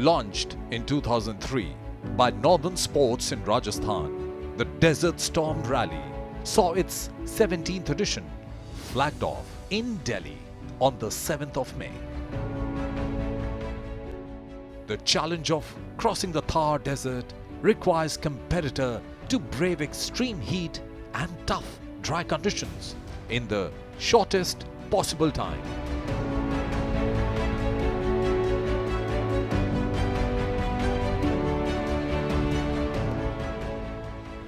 Launched in 2003 by Northern Sports in Rajasthan, the Desert Storm Rally saw its 17th edition flagged off in Delhi on the 7th of May. The challenge of crossing the Thar Desert requires competitor to brave extreme heat and tough dry conditions in the shortest possible time.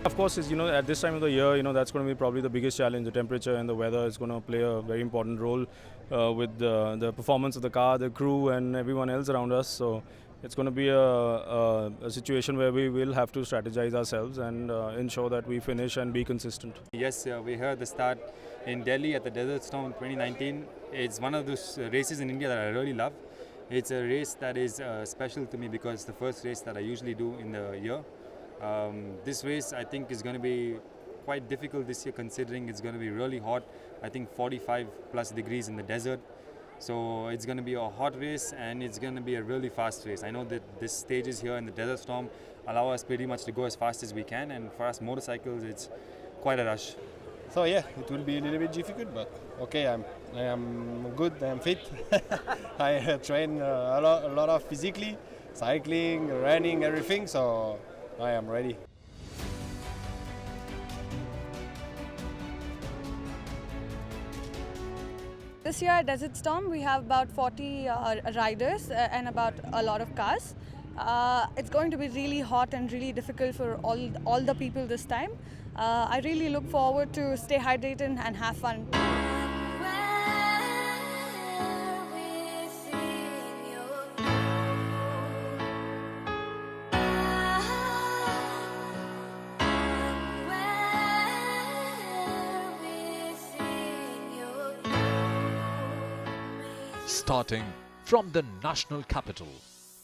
Of course, at this time of the year, that's going to be probably the biggest challenge. The temperature and the weather is going to play a very important role with the performance of the car, the crew, and everyone else around us. So it's going to be a situation where we will have to strategize ourselves and ensure that we finish and be consistent. Yes, we heard the start in Delhi at the Desert Storm 2019. It's one of those races in India that I really love. It's a race that is special to me because it's the first race that I usually do in the year. This race I think is going to be quite difficult this year considering it's going to be really hot. I think 45 plus degrees in the desert. So it's going to be a hot race and it's going to be a really fast race. I know that these stages here in the Desert Storm allow us pretty much to go as fast as we can, and for us motorcycles it's quite a rush. So yeah, it will be a little bit difficult, but okay, I am good, I am fit. I train a lot of physically, cycling, running, everything, so I am ready. This year at Desert Storm we have about 40 riders and about a lot of cars. It's going to be really hot and really difficult for all the people this time. I really look forward to stay hydrated and have fun. Starting from the national capital,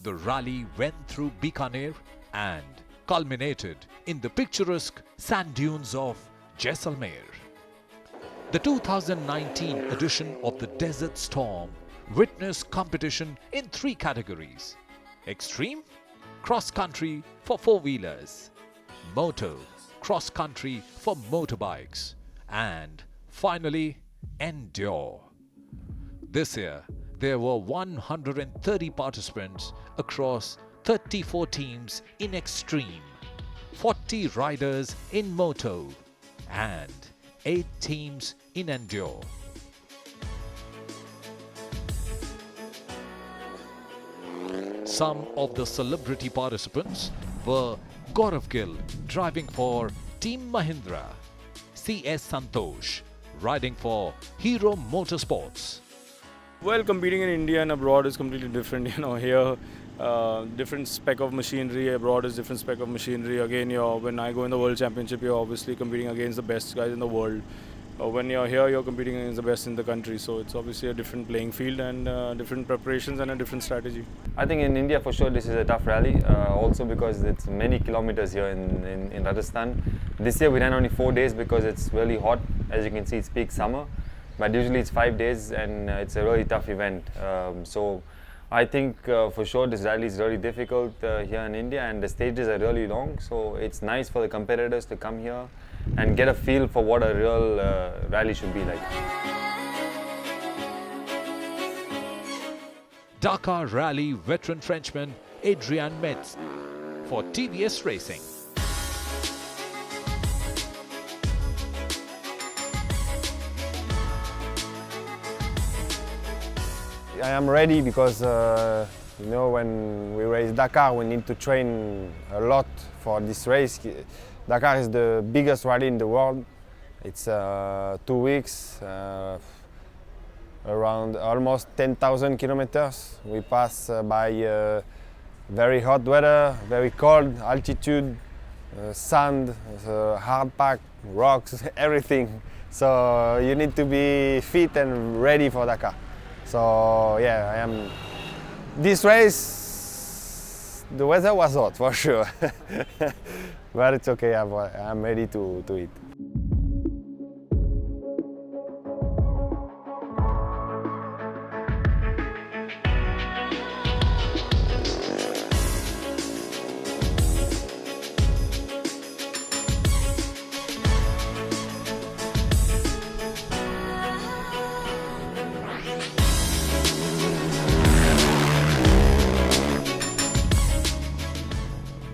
the rally went through Bikaner and culminated in the picturesque sand dunes of Jaisalmer. The 2019 edition of the Desert Storm witnessed competition in 3 categories: Xtreme, Cross Country for 4-wheelers, Moto, Cross Country for motorbikes, and finally Ndure. This year, there were 130 participants across 34 teams in Xtreme, 40 riders in Moto, and 8 teams in Ndure. Some of the celebrity participants were Gaurav Gill driving for Team Mahindra, C.S. Santosh riding for Hero Motorsports. Well, competing in India and abroad is completely different. Here, different spec of machinery. Abroad is different spec of machinery. Again, when I go in the World Championship, you're obviously competing against the best guys in the world. When you're here, you're competing against the best in the country. So it's obviously a different playing field and different preparations and a different strategy. I think in India for sure this is a tough rally, also because it's many kilometers here in Rajasthan. This year we ran only 4 days because it's really hot. As you can see, it's peak summer. But usually it's 5 days and it's a really tough event. So I think for sure this rally is really difficult here in India, and the stages are really long. So it's nice for the competitors to come here and get a feel for what a real rally should be like. Dakar Rally veteran Frenchman Adrien Metz for TVS Racing. I am ready because when we race Dakar we need to train a lot for this race. Dakar is the biggest rally in the world. It's 2 weeks, around almost 10,000 kilometers. We pass by very hot weather, very cold altitude, sand, hard pack, rocks, everything. So you need to be fit and ready for Dakar. So yeah, I am. This race, the weather was hot for sure, but it's okay. I'm ready to it.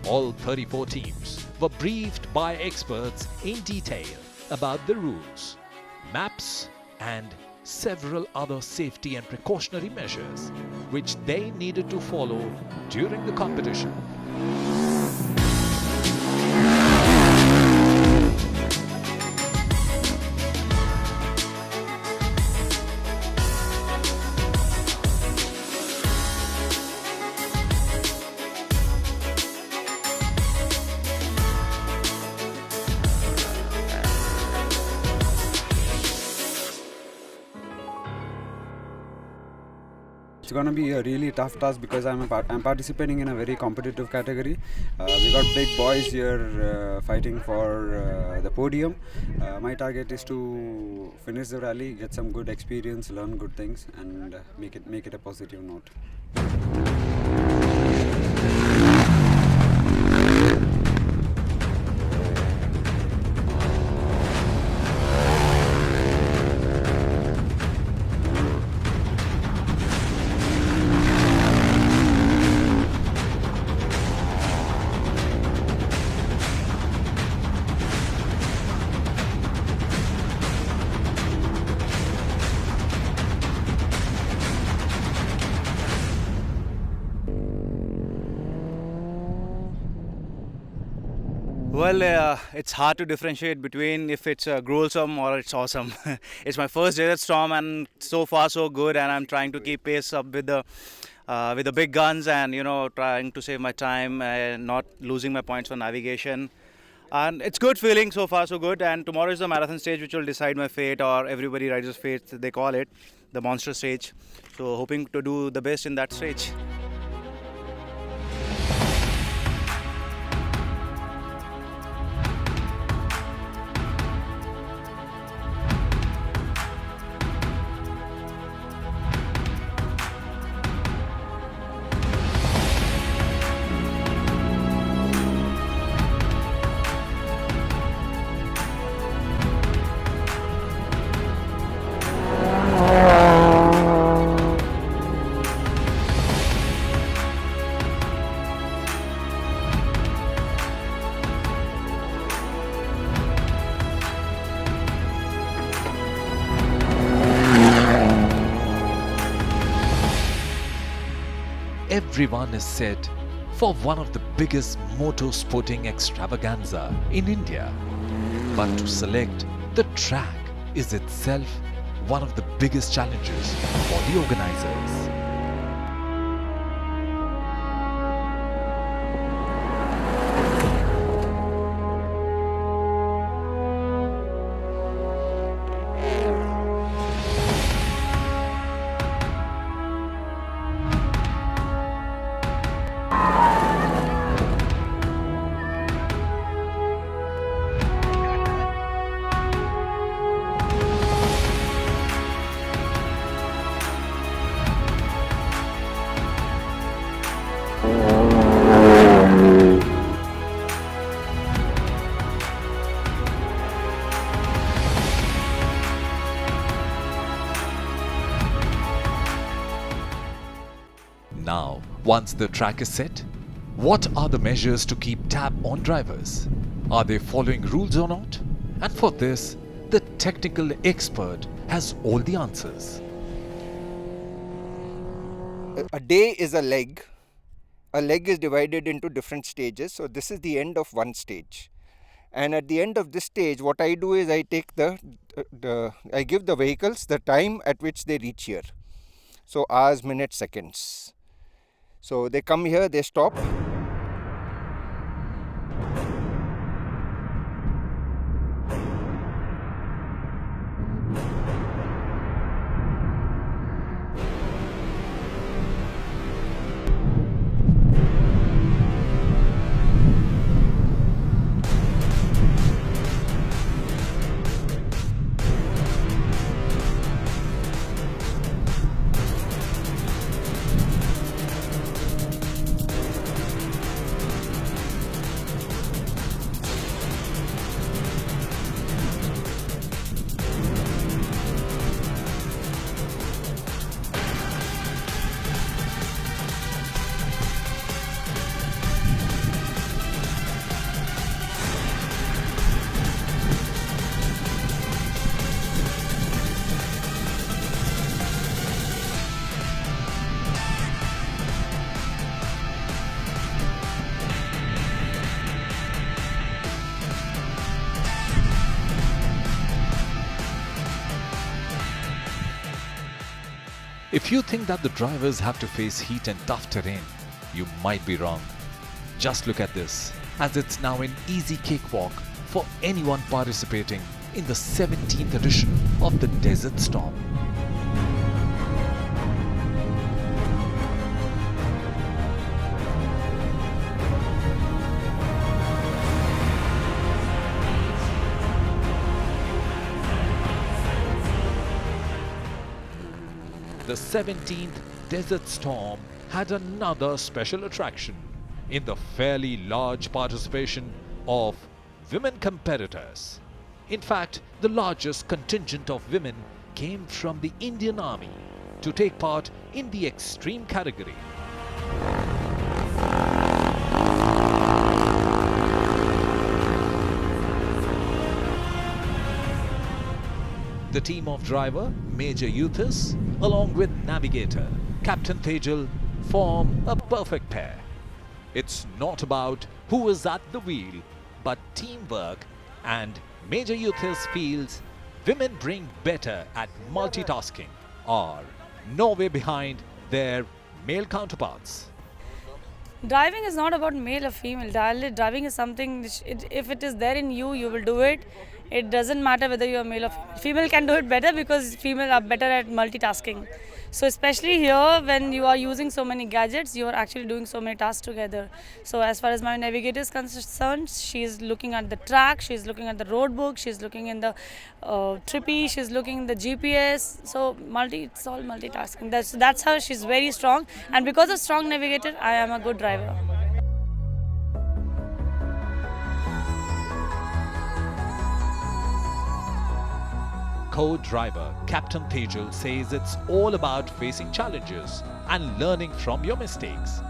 All 34 teams were briefed by experts in detail about the rules, maps and several other safety and precautionary measures which they needed to follow during the competition. It's going to be a really tough task because I'm participating in a very competitive category. We got big boys here fighting for the podium. My target is to finish the rally, get some good experience, learn good things, and make it a positive note. Well, it's hard to differentiate between if it's gruesome or it's awesome. It's my first Desert Storm and so far so good, and I'm trying to keep pace up with the big guns and trying to save my time and not losing my points for navigation. And it's good feeling, so far so good, and tomorrow is the marathon stage which will decide my fate, or everybody rides fate, they call it, the monster stage. So hoping to do the best in that stage. Everyone is set for one of the biggest motor sporting extravaganza in India. But to select the track is itself one of the biggest challenges for the organizers. Now, once the track is set, what are the measures to keep tab on drivers? Are they following rules or not? And for this, the technical expert has all the answers. A day is a leg. A leg is divided into different stages. So this is the end of one stage. And at the end of this stage, what I do is I take I give the vehicles the time at which they reach here. So hours, minutes, seconds. So they come here, they stop. If you think that the drivers have to face heat and tough terrain, you might be wrong. Just look at this, as it's now an easy cakewalk for anyone participating in the 17th edition of the Desert Storm. The 17th Desert Storm had another special attraction in the fairly large participation of women competitors. In fact, the largest contingent of women came from the Indian Army to take part in the Xtreme Category. The team of driver Major Youthis along with navigator Captain Tejal form a perfect pair. It's not about who is at the wheel, but teamwork, and Major Youthis feels women bring better at multitasking, are no way behind their male counterparts. Driving is not about male or female. Driving is something which if it is there in you, you will do it. It doesn't matter whether you are male or female. Female can do it better because female are better at multitasking. So especially here, when you are using so many gadgets, you are actually doing so many tasks together. So as far as my navigator is concerned, she is looking at the track, she is looking at the road book, she is looking in the trippy, she is looking in the GPS. So it's all multitasking. That's how she's very strong. And because of strong navigator, I am a good driver. Co-driver Captain Tejal says it's all about facing challenges and learning from your mistakes.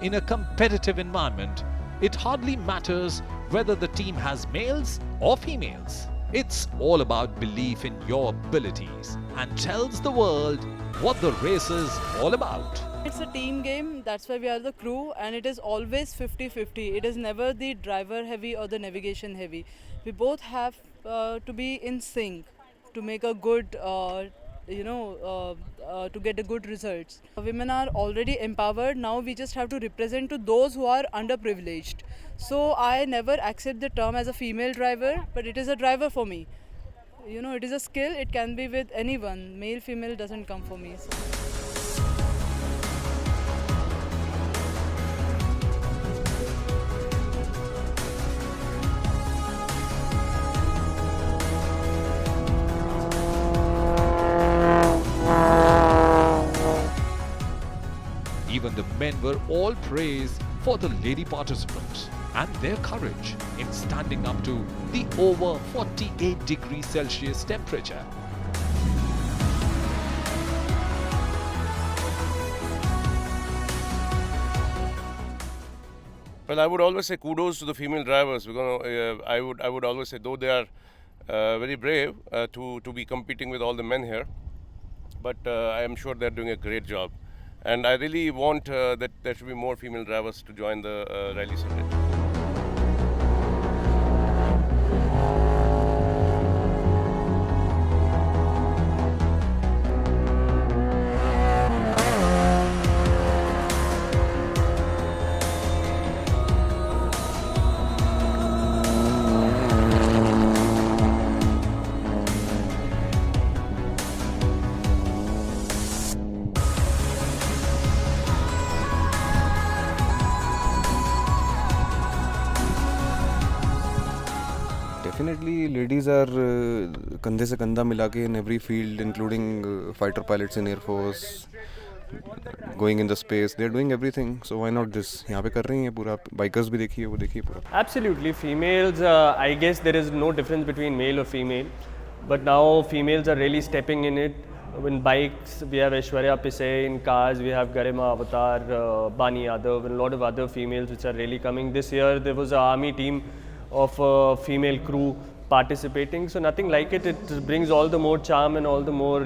In a competitive environment, it hardly matters whether the team has males or females. It's all about belief in your abilities and tells the world what the race is all about. It's a team game, that's why we are the crew, and it is always 50-50. It is never the driver heavy or the navigation heavy. We both have to be in sync to make a good, to get a good results. Women are already empowered, now we just have to represent to those who are underprivileged. So I never accept the term as a female driver, but it is a driver for me. It is a skill, it can be with anyone. Male, female doesn't come for me. Even the men were all praised for the lady participants and their courage in standing up to the over 48 degrees Celsius temperature. Well, I would always say kudos to the female drivers because I would always say, though they are very brave to be competing with all the men here, but I am sure they're doing a great job. And I really want that there should be more female drivers to join the rally circuit. Definitely, ladies are कंधे से कंधा मिला के in every field, including fighter pilots in Air Force, going in the space. They are doing everything. So why not this? यहाँ पे कर रही हैं पूरा. Bikers भी देखिए, वो देखिए पूरा. Absolutely, females. I guess there is no difference between male or female, but now females are really stepping in it. In bikes, we have Aishwarya Pisay. In cars, we have Garima Avatar, Bani Yadav, and a lot of other females which are really coming. This year, there was an army team of a female crew participating. So nothing like it. It brings all the more charm and all the more,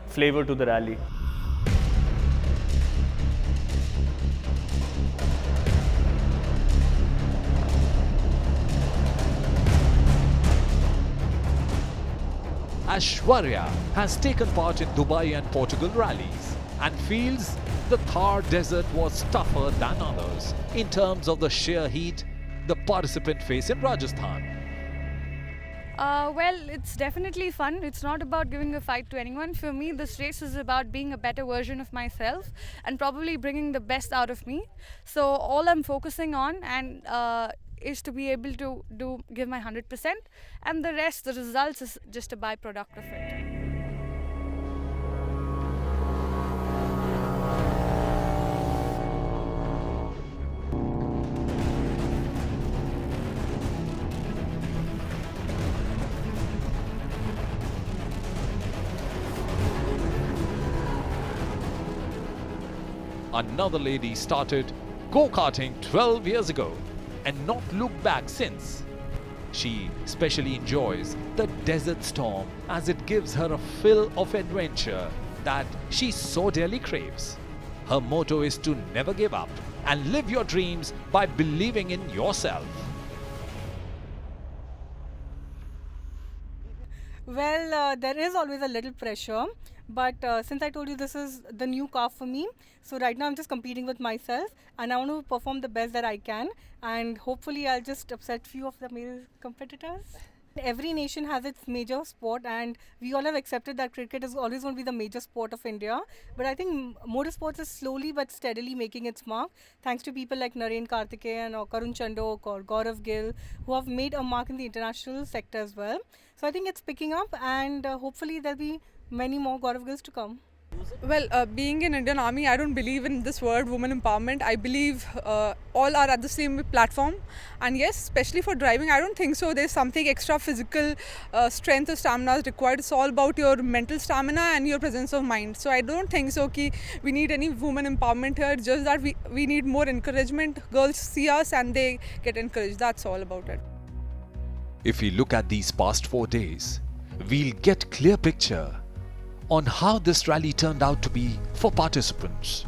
flavor to the rally. As Aishwarya has taken part in Dubai and Portugal rallies and feels the Thar desert was tougher than others in terms of the sheer heat the participant face in Rajasthan. Well, it's definitely fun. It's not about giving a fight to anyone. For me, this race is about being a better version of myself and probably bringing the best out of me. So all I'm focusing on is to be able to give my 100%, and the rest, the results, is just a byproduct of it. Another lady started go-karting 12 years ago and not looked back since. She especially enjoys the desert storm as it gives her a fill of adventure that she so dearly craves. Her motto is to never give up and live your dreams by believing in yourself. Well, there is always a little pressure, but since I told you this is the new car for me, so right now I'm just competing with myself and I want to perform the best that I can, and hopefully I'll just upset few of the male competitors. Every nation has its major sport, and we all have accepted that cricket is always going to be the major sport of India. But I think motorsports is slowly but steadily making its mark, thanks to people like Ndure Category or Karun Chandok or Gaurav Gill, who have made a mark in the international sector as well. So I think it's picking up, and hopefully there'll be many more Gaurav Gills to come. Well, being in Indian Army, I don't believe in this word women empowerment. I believe all are at the same platform, and yes, especially for driving, I don't think so there's something extra physical strength or stamina is required. It's all about your mental stamina and your presence of mind. So I don't think so ki we need any women empowerment here. It's just that we need more encouragement. Girls see us and they get encouraged. That's all about it. If we look at these past 4 days, we'll get clear picture on how this rally turned out to be for participants.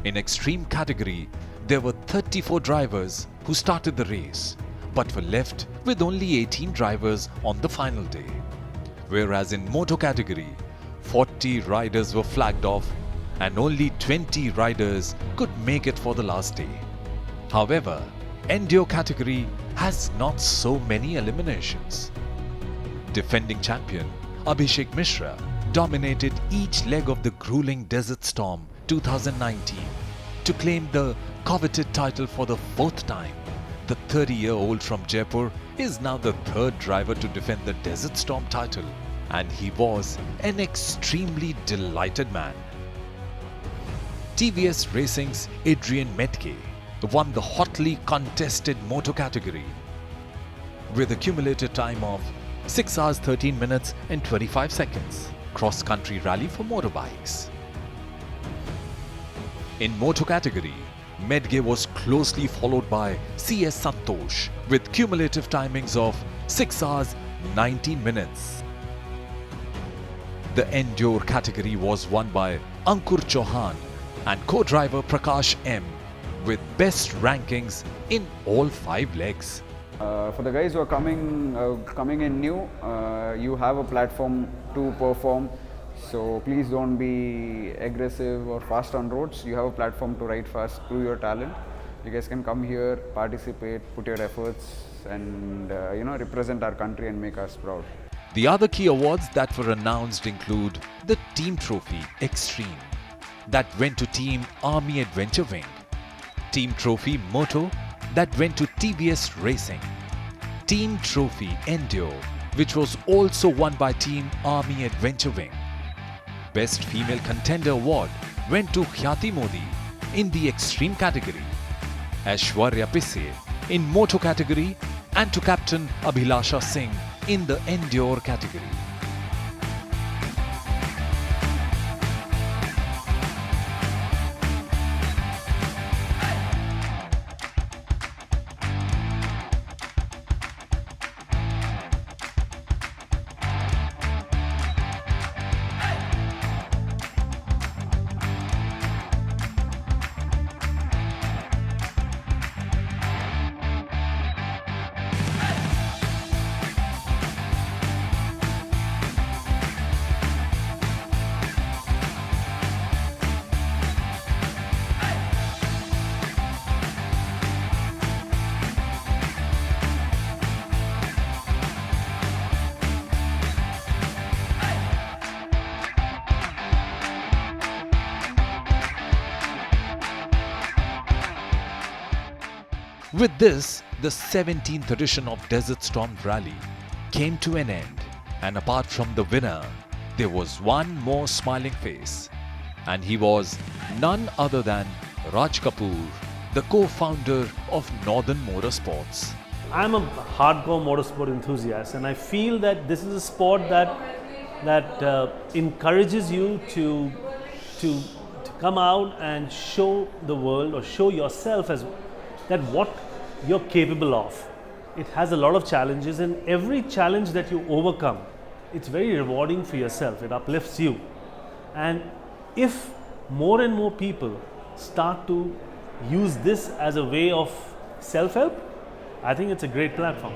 In Xtreme Category, there were 34 drivers who started the race, but were left with only 18 drivers on the final day. Whereas in Moto Category, 40 riders were flagged off and only 20 riders could make it for the last day. However, Ndure Category has not so many eliminations. Defending champion Abhishek Mishra dominated each leg of the grueling Desert Storm 2019 to claim the coveted title for the 4th time. The 30-year-old from Jaipur is now the 3rd driver to defend the Desert Storm title, and he was an extremely delighted man. TVS Racing's Adrian Metke won the hotly contested Moto Category with a cumulative time of 6 hours 13 minutes and 25 seconds. Cross-country rally for motorbikes. In Moto Category, Medge was closely followed by CS Santosh with cumulative timings of 6 hours 19 minutes. The Ndure Category was won by Ankur Chauhan and co-driver Prakash M with best rankings in all 5 legs. For the guys who are coming in new, you have a platform to perform, so please don't be aggressive or fast on roads. You have a platform to ride fast, prove your talent. You guys can come here, participate, put your efforts, and represent our country and make us proud. The other key awards that were announced include the Team Trophy Xtreme that went to Team Army Adventure Wing, Team Trophy Moto that went to TVS Racing, Team Trophy Ndure, which was also won by Team Army Adventure Wing. Best Female Contender Award went to Khyati Modi in the Xtreme Category, Aishwarya Pisse in Moto Category, and to Captain Abhilasha Singh in the Ndure Category. With this, the 17th edition of Desert Storm Rally came to an end, and apart from the winner, there was one more smiling face, and he was none other than Raj Kapoor, the co-founder of Northern Motorsports. I'm a hardcore motorsport enthusiast, and I feel that this is a sport that encourages you to come out and show the world, or show yourself as that what you're capable of. It has a lot of challenges, and every challenge that you overcome, it's very rewarding for yourself. It uplifts you. And if more and more people start to use this as a way of self-help, I think it's a great platform.